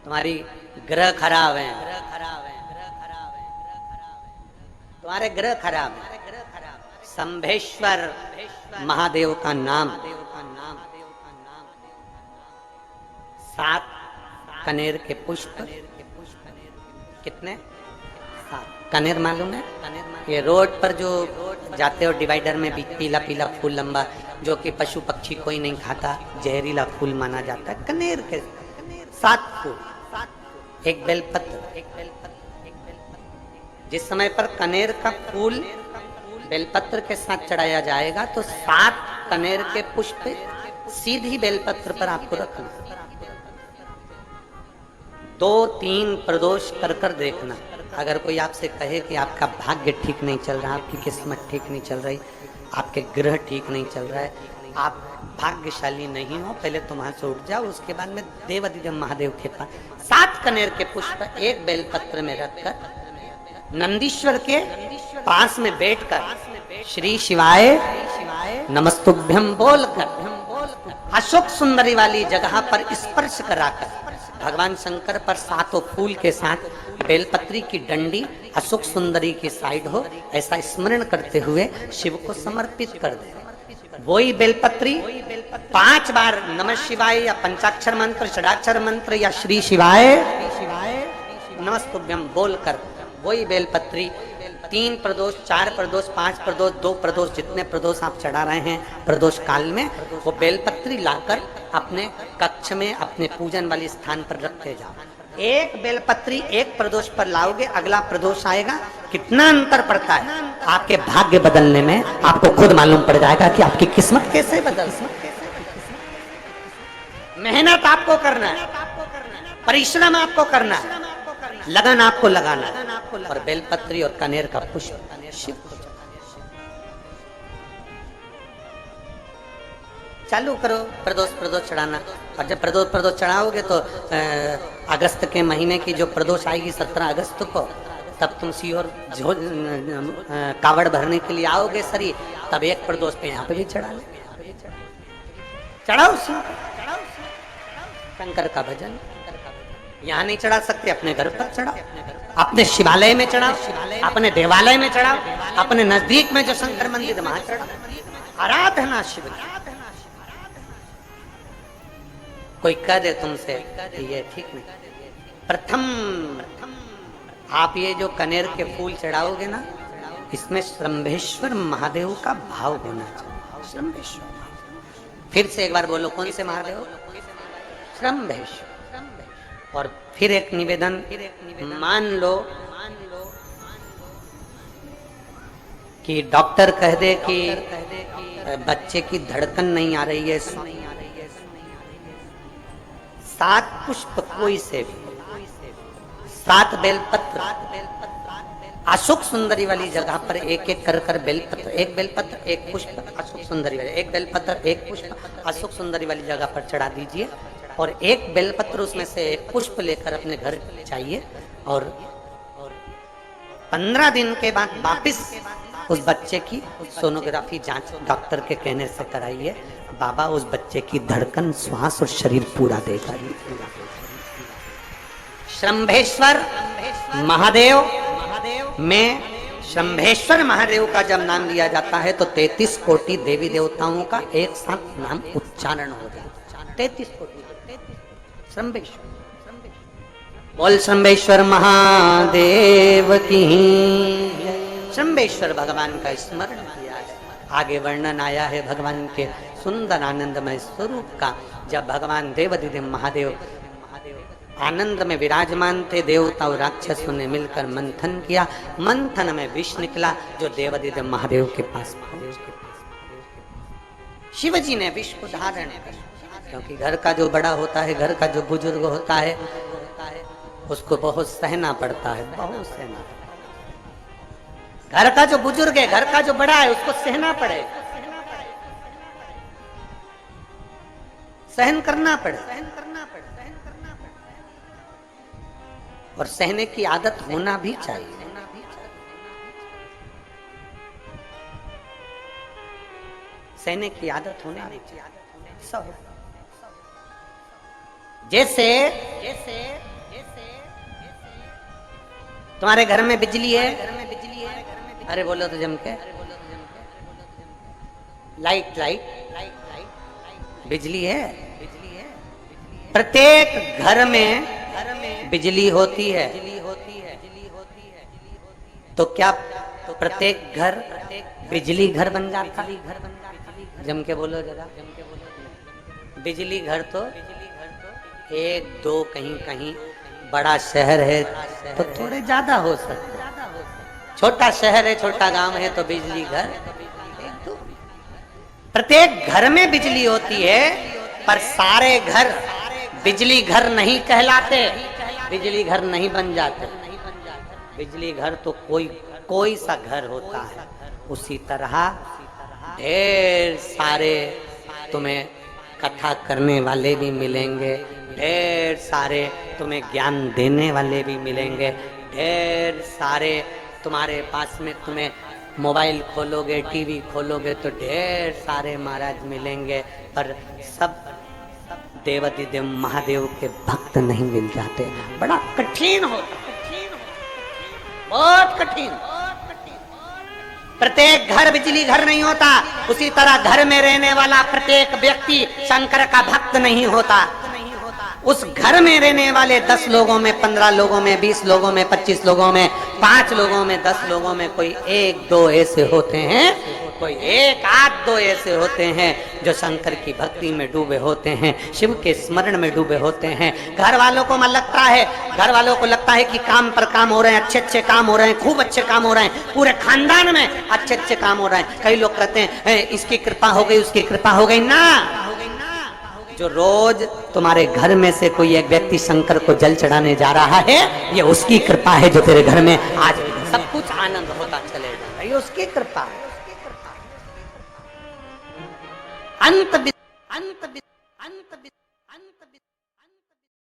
तुम्हारी ग्रह खराब है, तुम्हारे ग्रह खराब है। शंभेश्वर महादेव का नाम, 7 कनेर के पुष्प। कितने? 7 कनेर मालूम है? ये रोड पर जो जाते हो डिवाइडर में भी पीला पीला फूल लंबा, जो कि पशु पक्षी कोई नहीं खाता, जहरीला फूल माना जाता है। कनेर के 7 फूल, एक बेलपत्र। जिस समय पर कनेर का फूल बेलपत्र के साथ चढ़ाया जाएगा तो 7 कनेर के पुष्प सीधी बेलपत्र पर आपको रखना। 2-3 प्रदोष कर कर देखना। अगर कोई आपसे कहे कि आपका भाग्य ठीक नहीं चल रहा, आपकी किस्मत ठीक नहीं चल रही, आपके ग्रह ठीक नहीं चल रहा है, आप भाग्यशाली नहीं हो, पहले तुम वहां से उठ जाओ। उसके बाद में देवाधिदेव महादेव के पास 7 कनेर के पुष्प एक बेलपत्र में रखकर नंदीश्वर के पास में बैठकर श्री शिवाय नमस्तुभ्यम बोलकर अशोक सुंदरी वाली जगह पर स्पर्श कराकर भगवान शंकर पर 7 फूल के साथ बेलपत्री की डंडी अशोक सुंदरी की साइड हो, ऐसा स्मरण करते हुए शिव को समर्पित कर दे। वही बेलपत्री 5 बार नमः शिवाय या पंचाक्षर मंत्र, षडाक्षर मंत्र या श्री शिवाय नमस्तुभ्यम बोलकर वही बेलपत्री 3 प्रदोष, 4 प्रदोष, 5 प्रदोष, 2 प्रदोष, जितने प्रदोष आप चढ़ा रहे हैं प्रदोष काल में, वो बेलपत्री लाकर अपने कक्ष में अपने पूजन वाले स्थान पर रखते जाओ। एक बेलपत्री एक प्रदोष पर लाओगे, अगला प्रदोष आएगा, कितना अंतर पड़ता है आपके भाग्य बदलने में, आपको खुद मालूम पड़ जाएगा कि आपकी किस्मत कैसे बदल। मेहनत आपको करना है, परिश्रम आपको करना है, लगन आपको लगाना है, और बेलपत्री और कनेर का पुष्प शिव को चालू करो प्रदोष चढ़ाना। और जब प्रदोष चढ़ाओगे तो अगस्त के महीने की जो प्रदोष आएगी 17 अगस्त को, तब तुम सीहोर कावड़ भरने के लिए आओगे सरी, तब एक प्रदोष पे यहाँ पे भी चढ़ा ले, चढ़ाओ शंकर का भजन। यहाँ नहीं चढ़ा सकते, अपने घर पर चढ़ाओ, अपने शिवालय में चढ़ाओ, अपने देवालय में चढ़ाओ, अपने नजदीक में जो शंकर मंदिर है वहां चढ़ाओ, आराधना शिव की। कोई कह दे तुमसे ये ठीक नहीं, प्रथम आप ये जो कनेर के फूल चढ़ाओगे ना, इसमें शंभेश्वर महादेव का भाव होना चाहिए। शंभेश्वर, फिर से एक बार बोलो, कौन से महादेव? शंभेश्वर। और फिर एक निवेदन, मान लो कि डॉक्टर कह दे कि बच्चे की धड़कन नहीं आ रही है, 7 पुष्प कोई से भी, 7 बेलपत्र अशोक सुंदरी वाली जगह पर एक एक कर कर बेलपत्र, एक बेलपत्र एक पुष्प अशोक सुंदरी वाली, एक बेलपत्र एक पुष्प अशोक सुंदरी वाली जगह पर चढ़ा दीजिए, और एक बेलपत्र उसमें से एक पुष्प लेकर अपने घर चाहिए, और 15 दिन के बाद वापिस उस बच्चे की सोनोग्राफी जांच डॉक्टर के कहने से कराइए। बाबा उस बच्चे की धड़कन, श्वास और शरीर पूरा देगा। शंभेश्वर महादेव में शंभेश्वर महादेव का जब नाम लिया जाता है तो 33 कोटि देवी देवताओं का एक साथ नाम उच्चारण हो जाता है। 33 कोटि शंभेश्वर। बोल शंभेश्वर महादेव की। शंभेश्वर भगवान का स्मरण किया है। आगे वर्णन आया है भगवान के सुंदर आनंदमय स्वरूप का। जब भगवान देवाधिदेव महादेव आनंद में विराजमान थे, देवता और राक्षसों ने मिलकर मंथन किया। मंथन में विष निकला जो देवाधिदेव महादेव के पास पहुंचा। शिवजी ने विष को धारण कर, क्योंकि घर का जो बड़ा होता है, घर का जो बुजुर्ग होता है, उसको बहुत सहना पड़ता है, बहुत सहना। घर का जो बुजुर्ग है, घर का जो बड़ा है, उसको सहना पड़े, सहन करना पड़े, और सहने की आदत होना भी चाहिए। सहने की आदत होनी चाहिए। जैसे तुम्हारे घर में बिजली है? अरे बोलो तो जम के। लाइट लाइट बिजली है। प्रत्येक घर में बिजली होती है। तो क्या प्रत्येक घर बिजली घर बन जाता? जम के बोलो जरा। बिजली घर तो एक दो कहीं कहीं, बड़ा शहर है तो थोड़े ज्यादा हो सकते, छोटा शहर है छोटा गांव है तो बिजली घर एक दो। प्रत्येक घर में बिजली होती है, पर सारे घर बिजली घर नहीं कहलाते, बिजली घर नहीं बन जाते। बिजली घर तो कोई सा घर होता है। उसी तरह ढेर सारे तुम्हें कथा करने वाले भी मिलेंगे, ढेर सारे तुम्हें ज्ञान देने वाले भी मिलेंगे, ढेर सारे तुम्हारे पास में, तुम्हें मोबाइल खोलोगे टीवी खोलोगे तो ढेर सारे महाराज मिलेंगे, पर सब देवाधिदेव महादेव के भक्त नहीं मिल जाते। बड़ा कठिन होता, बहुत कठिन। प्रत्येक घर बिजली घर नहीं होता। उसी तरह घर में रहने वाला प्रत्येक व्यक्ति शंकर का भक्त नहीं होता। उस घर में रहने वाले 10 लोगों में, 15 लोगों में, 20 लोगों में, 25 लोगों में, 5 लोगों में, 10 लोगों में कोई 1-2 ऐसे होते हैं, कोई 1-2 ऐसे होते हैं जो शंकर की भक्ति में डूबे होते हैं, शिव के स्मरण में डूबे होते हैं। घर वालों को मन लगता है, घर वालों को लगता है कि काम पर काम हो रहे हैं, अच्छे अच्छे काम हो रहे हैं, खूब अच्छे काम हो रहे हैं, पूरे खानदान में अच्छे अच्छे काम हो रहे हैं। कई लोग कहते हैं इसकी कृपा हो गई, उसकी कृपा हो गई ना। जो रोज तुम्हारे घर में से कोई एक व्यक्ति शंकर को जल चढ़ाने जा रहा है, ये उसकी कृपा है जो तेरे घर में आज सब कुछ आनंद होता चलेगा, ये उसकी कृपा है। अंत